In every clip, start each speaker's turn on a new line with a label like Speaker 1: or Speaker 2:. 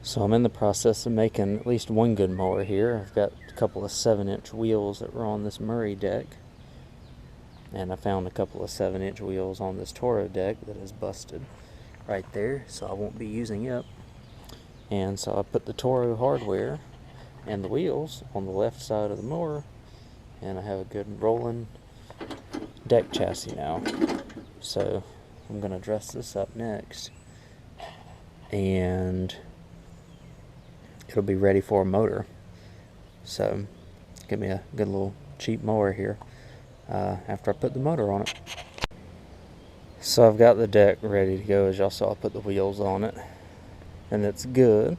Speaker 1: So I'm in the process of making at least one good mower here. I've got a couple of 7-inch wheels that were on this Murray deck, and I found a couple of 7-inch wheels on this Toro deck that is busted right there, so I won't be using it. And so I put the Toro hardware and the wheels on the left side of the mower, and I have a good rolling deck chassis now. So I'm going to dress this up next, and it'll be ready for a motor. So give me a good little cheap mower here after I put the motor on it. So I've got the deck ready to go. As y'all saw, I put the wheels on it, and it's good.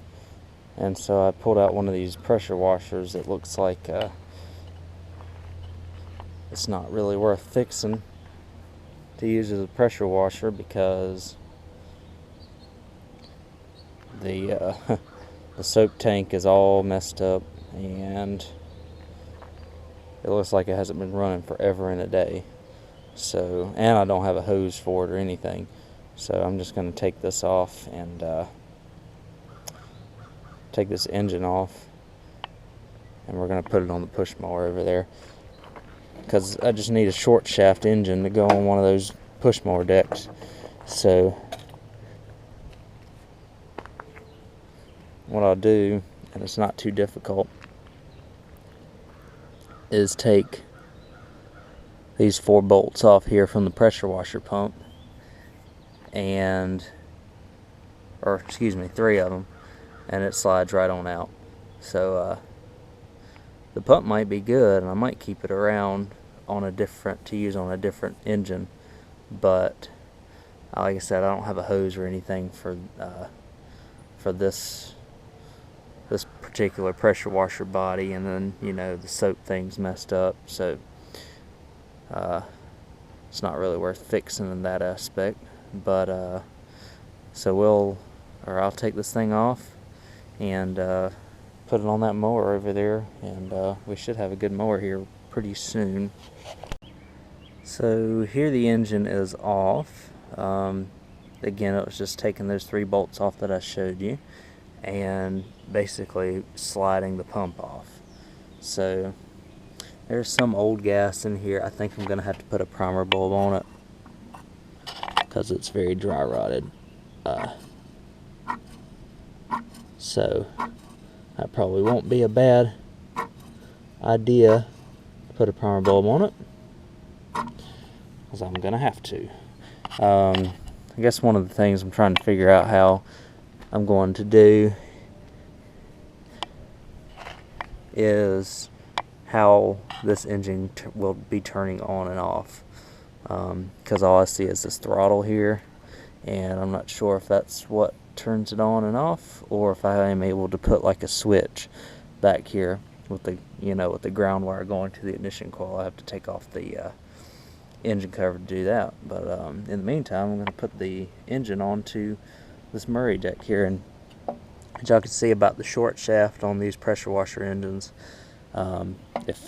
Speaker 1: And so I pulled out one of these pressure washers. It looks like it's not really worth fixing to use as a pressure washer, because the the soap tank is all messed up, and it looks like it hasn't been running forever and a day. So, and I don't have a hose for it or anything. So I'm just going to take this off and take this engine off, and we're going to put it on the push mower over there, because I just need a short shaft engine to go on one of those push mower decks. So what I'll do, and it's not too difficult, is take these 4 bolts off here from the pressure washer pump, and, or excuse me, 3 of them, and it slides right on out. So the pump might be good, and I might keep it around on a different, to use on a different engine, but like I said, I don't have a hose or anything for this particular pressure washer body, and then, you know, the soap thing's messed up, so it's not really worth fixing in that aspect. But so I'll take this thing off and put it on that mower over there, and we should have a good mower here pretty soon. So here the engine is off. Again, it was just taking those 3 bolts off that I showed you, and basically sliding the pump off. So there's some old gas in here. I think I'm gonna have to put a primer bulb on it, because it's very dry rotted. So that probably won't be a bad idea to put a primer bulb on it, because I'm gonna have to. I guess one of the things I'm trying to figure out how I'm going to do is how this engine will be turning on and off, because all I see is this throttle here, and I'm not sure if that's what turns it on and off, or if I am able to put like a switch back here with the, you know, with the ground wire going to the ignition coil. I have to take off the engine cover to do that, but in the meantime, I'm going to put the engine onto this Murray deck here. And as y'all can see about the short shaft on these pressure washer engines, if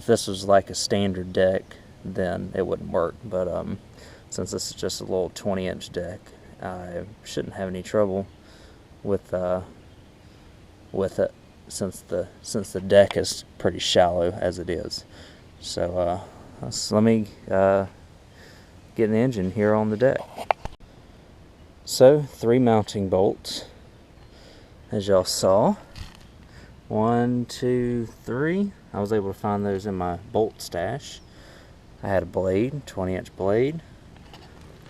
Speaker 1: this was like a standard deck, then it wouldn't work, but since this is just a little 20-inch deck, I shouldn't have any trouble with it, since the deck is pretty shallow as it is. So let me get an engine here on the deck. So 3 mounting bolts, as y'all saw. 1, 2, 3. I was able to find those in my bolt stash. I had a blade, 20-inch blade,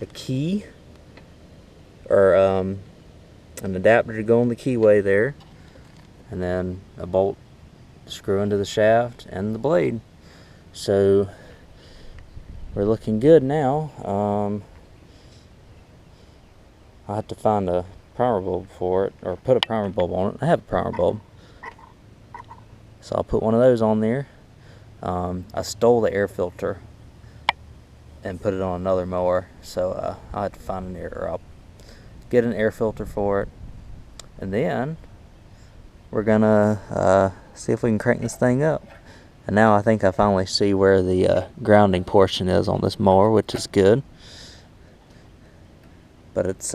Speaker 1: a key, or an adapter to go on the keyway there, and then a bolt to screw into the shaft and the blade. So we're looking good now. I'll have to find a primer bulb for it, or put a primer bulb on it. I have a primer bulb, so I'll put one of those on there. I stole the air filter and put it on another mower, so I'll have to find I'll get an air filter for it, and then we're gonna see if we can crank this thing up. And now I think I finally see where the grounding portion is on this mower, which is good. But it's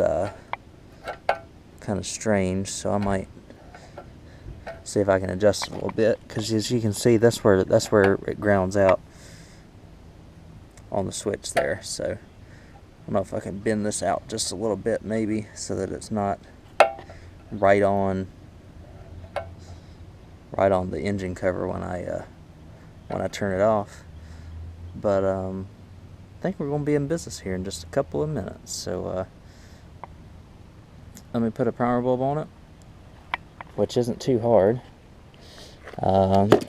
Speaker 1: kind of strange, so I might see if I can adjust it a little bit, because as you can see, that's where it grounds out on the switch there. So I don't know if I can bend this out just a little bit maybe, so that it's not right on the engine cover when I turn it off. But I think we're going to be in business here in just a couple of minutes. So let me put a primer bulb on it, which isn't too hard.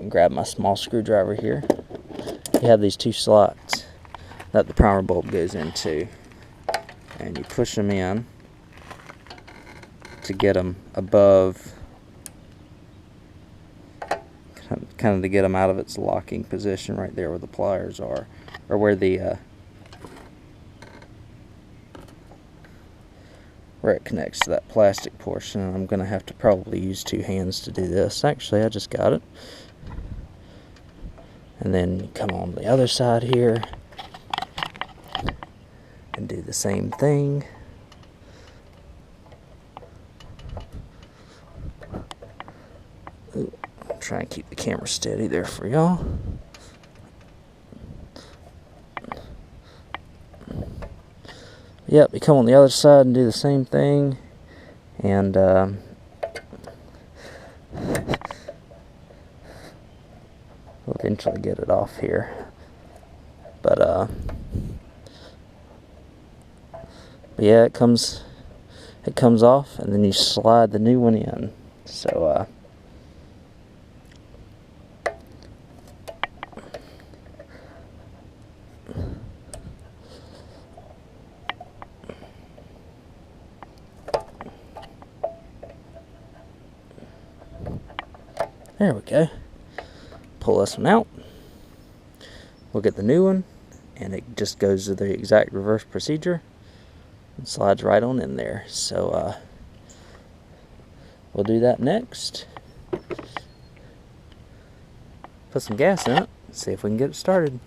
Speaker 1: Grab my small screwdriver here. You have these two slots that the primer bulb goes into, and you push them in to get them above, kind of to get them out of its locking position right there where the pliers are, or where it connects to that plastic portion. I'm going to have to probably use two hands to do this. Actually, I just got it. And then come on the other side here and do the same thing. Ooh, try and keep the camera steady there for y'all. Yep, you come on the other side and do the same thing, and we'll eventually get it off here. But yeah, it comes off, and then you slide the new one in. So there we go. Pull this one out. We'll get the new one, and it just goes to the exact reverse procedure and slides right on in there. So we'll do that next. Put some gas in it, see if we can get it started.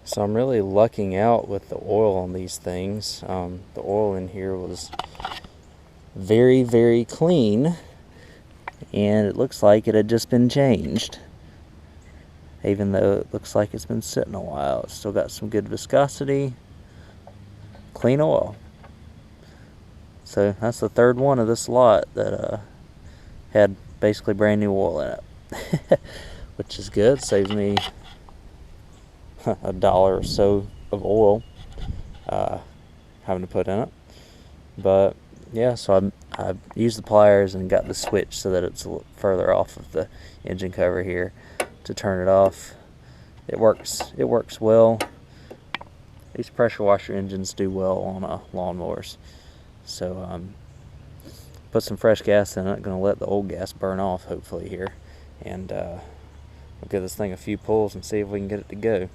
Speaker 1: So I'm really lucking out with the oil on these things. The oil in here was very, very clean, and it looks like it had just been changed. Even though it looks like it's been sitting a while, it's still got some good viscosity, clean oil. So that's the third one of this lot that had basically brand new oil in it, which is good. Saves me $1 or so of oil having to put in it. But yeah, so I used the pliers and got the switch so that it's a little further off of the engine cover here to turn it off. It works well. These pressure washer engines do well on lawnmowers. So put some fresh gas in it. Gonna let the old gas burn off hopefully here, and we'll give this thing a few pulls and see if we can get it to go.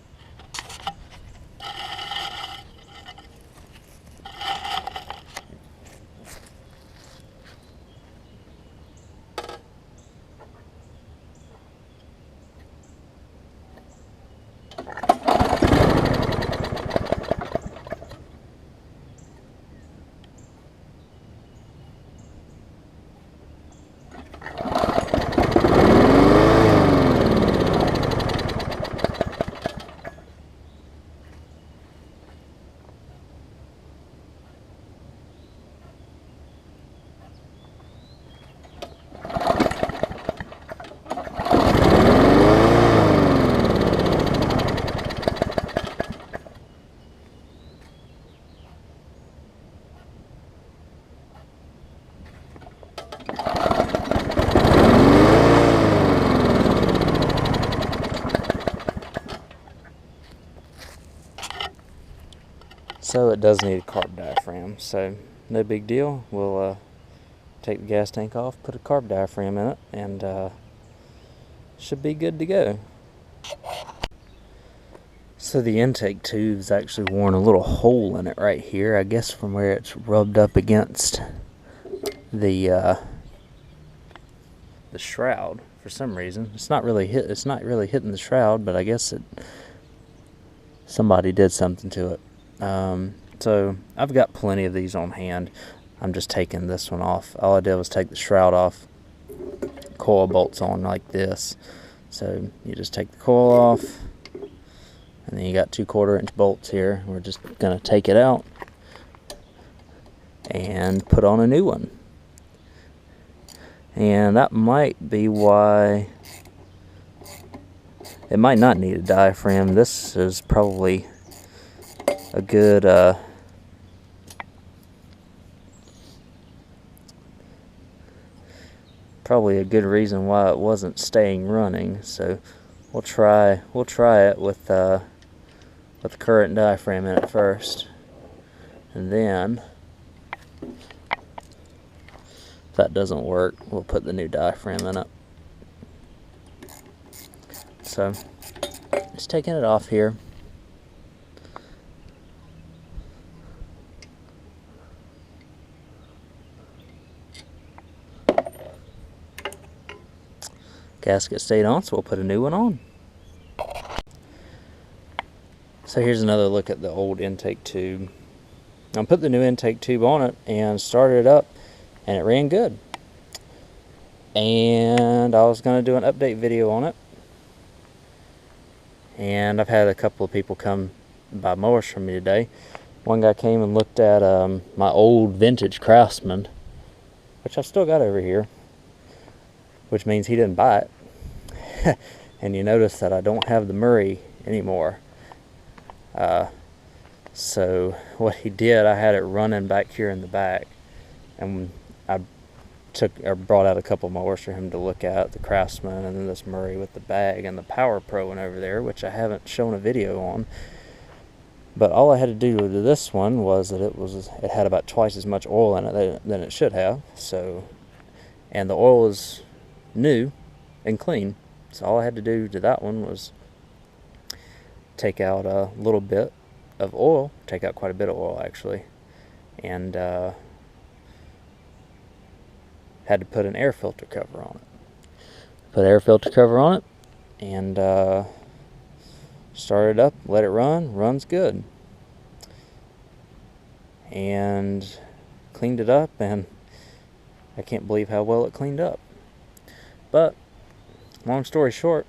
Speaker 1: So it does need a carb diaphragm, so no big deal. We'll take the gas tank off, put a carb diaphragm in it, and should be good to go. So the intake tube's actually worn a little hole in it right here, I guess from where it's rubbed up against the shroud for some reason. It's not really hitting the shroud, but I guess somebody did something to it. So I've got plenty of these on hand. I'm just taking this one off. All I did was take the shroud off, coil bolts on like this. So you just take the coil off, and then you got 2/4 inch bolts here. We're just gonna take it out and put on a new one. And that might be why it might not need a diaphragm. This is probably a good reason why it wasn't staying running. So we'll try it with the current diaphragm in it first, and then if that doesn't work, we'll put the new diaphragm in it. So just taking it off here. Gasket stayed on, so we'll put a new one on. So here's another look at the old intake tube. I put the new intake tube on it and started it up, and it ran good. And I was going to do an update video on it. And I've had a couple of people come buy mowers from me today. One guy came and looked at my old vintage Craftsman, which I've still got over here, which means he didn't buy it. And you notice that I don't have the Murray anymore. So what he did, I had it running back here in the back, and I brought out a couple mowers for him to look at, the Craftsman and then this Murray with the bag, and the Power Pro one over there, which I haven't shown a video on. But all I had to do to this one was that it had about twice as much oil in it than it should have. So, and the oil is new and clean. So all I had to do to that one was take out a little bit of oil, take out quite a bit of oil actually, and had to put an air filter cover on it. Put an air filter cover on it, and start it up, let it run, runs good. And cleaned it up, and I can't believe how well it cleaned up. But long story short,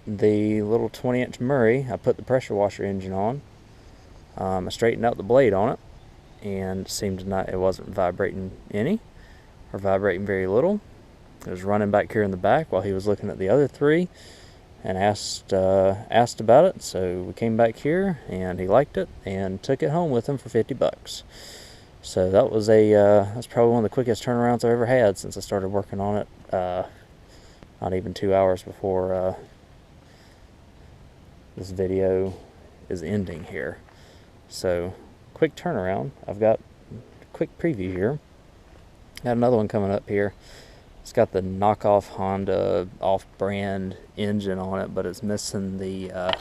Speaker 1: the little 20-inch Murray, I put the pressure washer engine on. I straightened out the blade on it, and it wasn't vibrating any, or vibrating very little. It was running back here in the back while he was looking at the other three, and asked about it. So we came back here, and he liked it and took it home with him for $50. So that was that's probably one of the quickest turnarounds I've ever had since I started working on it. Not even 2 hours before this video is ending here. So quick turnaround. I've got a quick preview here. Got another one coming up here. It's got the knockoff Honda off-brand engine on it, but it's missing the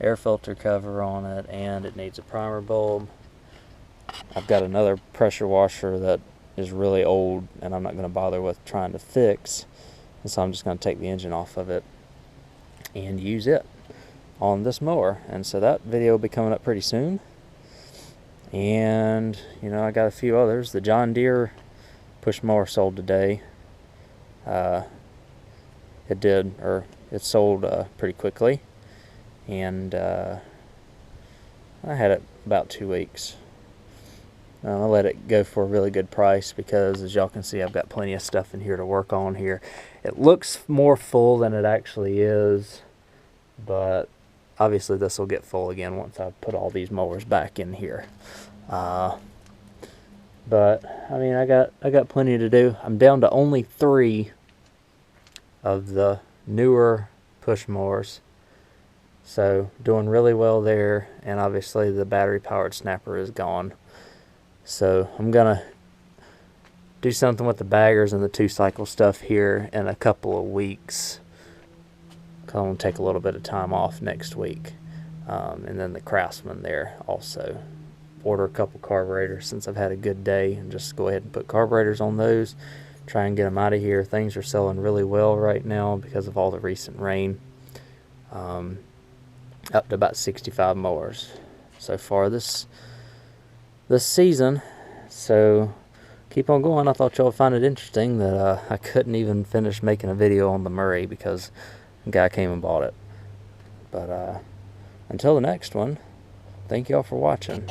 Speaker 1: air filter cover on it, and it needs a primer bulb. I've got another pressure washer that is really old, and I'm not going to bother with trying to fix, and so I'm just going to take the engine off of it and use it on this mower. And so that video will be coming up pretty soon. And I got a few others. The John Deere push mower sold today. It sold pretty quickly, and I had it about 2 weeks. I let it go for a really good price because, as y'all can see, I've got plenty of stuff in here to work on here. It looks more full than it actually is, but obviously this will get full again once I put all these mowers back in here. But I mean, I got plenty to do. I'm down to only 3 of the newer push mowers, so doing really well there. And obviously the battery powered snapper is gone, so I'm gonna do something with the baggers and the 2-cycle stuff here in a couple of weeks. I'm gonna take a little bit of time off next week, and then the Craftsman there also. Order a couple carburetors since I've had a good day, and just go ahead and put carburetors on those, try and get them out of here. Things are selling really well right now because of all the recent rain. Up to about 65 mowers so far this season. So keep on going. I thought y'all would find it interesting that I couldn't even finish making a video on the Murray because a guy came and bought it. But until the next one, thank y'all for watching.